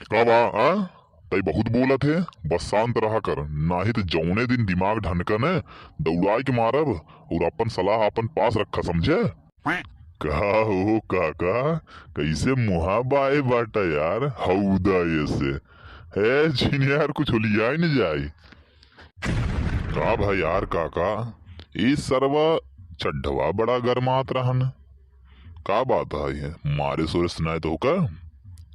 का बा तई बहुत बोलत है। बस शांत रहा कर, नाही तो जौने दिन दिमाग ढनकन है दौड़ाई के मारब और अपन सलाह अपन पास रखा, समझे? का हो काका, कैसे मुहा बाए बाटा यार, हौदा ऐसे है जीन यार, कुछ लिया ही नहीं जाए का भाई यार काका। इस सरवा चड्ढवा बड़ा गर्मात रहन, का बात है मारे सोरे सुनाए तो का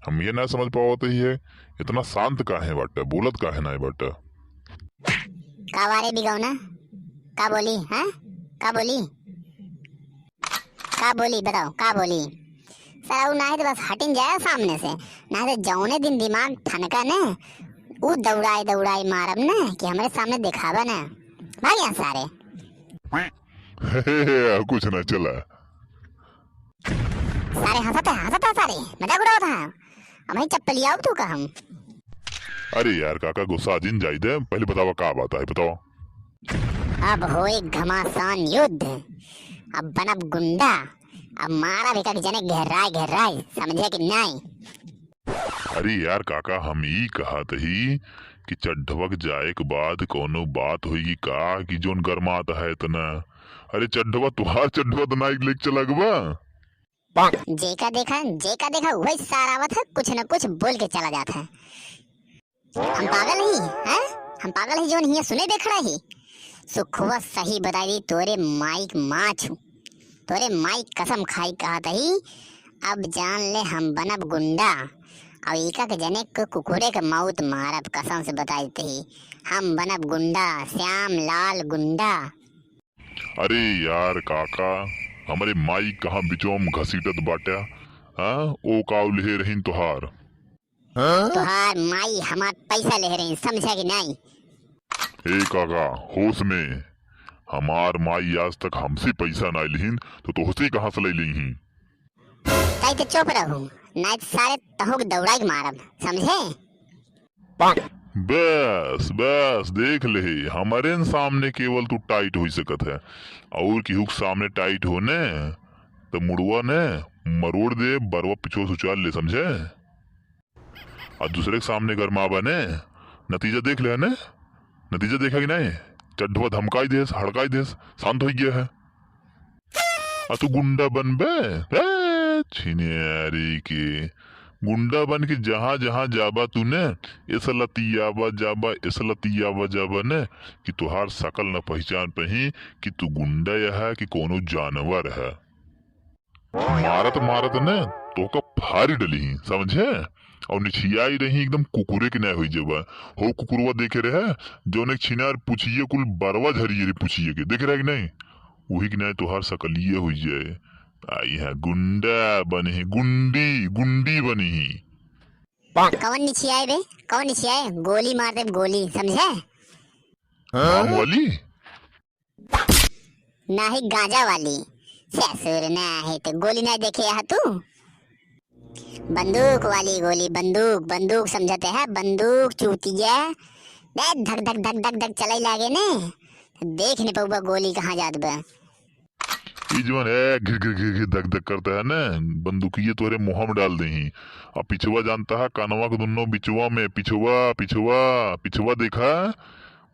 हम ये ना समझ पावत ही है। इतना शांत काहे बाटे, बोलत काहे ना बाटे? का बारे बिगौना का बोली? हाँ का बोली? का बोली बताओ का बोली? सर ना है तो बस हटिन जाए सामने से, ना तो जौने दिन दिमाग ठनका ने वो दौड़ाई दौड़ाई मारब ना कि हमारे सामने दिखावा ना। भाग यहाँ सारे। कुछ ना चला। सारे हंसता सारे मजाक उड़ावत है। अब भाई चप्पल लियाओ तू का हम। अरे यार काका गुस्सा जिन जाई दे, पहले बतावा का बात है, बताओ। अब होए घमासान युद्ध, अब बनब गुंडा, अब मारा भी का जने गहराई समझे कि नहीं? अरे यार काका हम ई कहत ही कि चड्ढवक जाए के बाद कोनो बात होगी का कि जोन गरमात है इतना। अरे चड्ढवा तुहार चड्ढवा तो नाइक लेके चला गवा। जेका देखा वही सारावत है, कुछ न कुछ बोल के चला जाता है। हम पागल ही हैं? हम पागल ही जोन हिया सुने देख रहा ही। सुखवा सही बताई दी तोरे माइक माछ, तोरे माइक कसम खाई कहा ही। अब जान ले हम बनब गुंडा और इका के जने को कुकुरे के मौत मारब, कसम से बताई ही हम बनब गुंडा, श्याम लाल गुंडा। अरे यार काका हमारे माई कहाँ बिचोम घसीटत बाटा, हाँ ओ काव ले रहीन तुहार। तुहार माई हमार पैसा ले रही, समझा कि नहीं? ए काका होश में, हमार माई आज तक हमसे पैसा ना लिहिन तो तोहसे कहाँ से ले ली? ताई तो चुप रहूं, नहीं तो सारे तहुक दौड़ाई के मारब, समझे? बस बस देख ले, हमारे सामने केवल तू टाइट हो सकत है, और केहू के सामने टाइट होने तो मुड़वा ने मरोड़ दे, बरवा पिछो सुचाल ले, समझे? और दूसरे के सामने गरमाबा ने नतीजा देख ले ने, नतीजा देखा कि नहीं? चड्ढवा धमकाई देस, हड़काई देस, शांत हो गया है। आ तू गुंडा बन बे छिनियारी के, गुंडा बन के जहां जहां जाबा तूने इस लतियाबा जाबा ने कि तुहार शकल न पहचान पही कि तू गुंडा यह है कि कोनो जानवर है। मारत मारत ने तो का फारी डली, समझे? और निछियाई रही एकदम कुकुरे के नहीं हुई जेबा। हो कुकुरवा देखे रहे जो ने छिनार पूछिए कुल बरवा झरिए पूछिए के देखे रहे कि नहीं, वही की नहीं तुहार शकलिए हुई जाए। आई है गुंडा बनी, गुंडी गुंडी बनी। कौन नीचे आए बे? कौन नीचे आए? गोली मार दे गोली, समझे? भांग वाली ना ही गांजा वाली। ससुर ना है तो गोली ना देखे है तू? बंदूक वाली गोली, बंदूक बंदूक समझते है, बंदूक चूतिया धक धक धक धक धक चलाई लागे ने, देख नहीं पाऊबा गोली कहाँ जात बा। जवन है घिर घिर घिर घिर धक धक करता है ना, बंदूकिये तोरे मुंह में डाल दही। अब पिछुआ जानता है कानवा के दोनों बिचुआ में, पिछुआ पिछुआ पिछुआ देखा,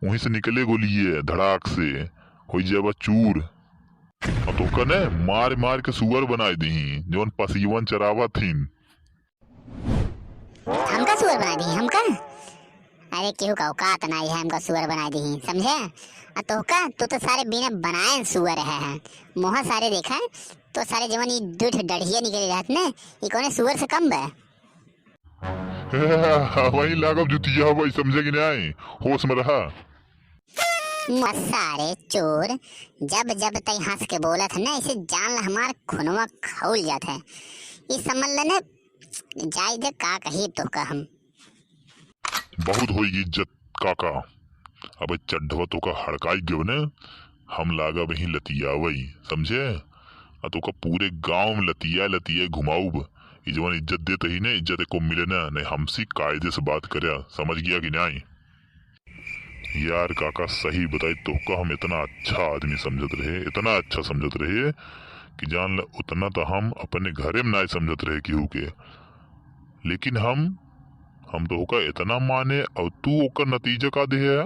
वहीं से निकले गोलिये धड़ाक से हो जाए चूर। अब तो कने मार मार के सुअर बनाए दी जवन पसीवन चरावा थीन। हमका सुअर बना दी? हमका? अरे केहू का औकात नहीं है हमका सुअर बना दी, समझे? तो का तू तो सारे बिना बनाए सुअर है, मोहा सारे देखा है तो सारे जवान ये दूठ डढ़िया निकले रहत ने, ये कौन सुअर से कम बा? वही लागब जुतिया भाई, समझे कि नहीं? होश में रहा। सारे चोर जब जब तई हंस के बोलत है ना, इसे जान ला हमार खुनवा खौल जात है। ये समझ लेने जाय दे का कही तो का हम। बहुत होगी इज्जत काका। अब चड्ढवा तो का हड़काई गयो ने, हम लागा वही लतिया वही, समझे? तो का पूरे गांव में लतिया लतिया घुमाऊब, जवन इज्जत देते ही ने इज्जत को मिले ना, नहीं हमसे कायदे से बात करे, समझ गया कि नहीं? यार काका सही बताई तो का हम इतना अच्छा आदमी समझत रहे, इतना अच्छा समझत रहे कि जान ल उतना तो हम अपने घरे में ना समझत रहे केहू के। लेकिन हम हम तो होका इतना माने और तू ओकर नतीजा का दे है।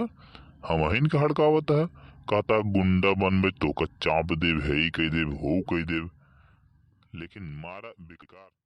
हम हिन के हड़कावत है, कहता गुंडा बनबे तो का चाप देव, है ही कही देव, हो कही देव, लेकिन मारा बेकार।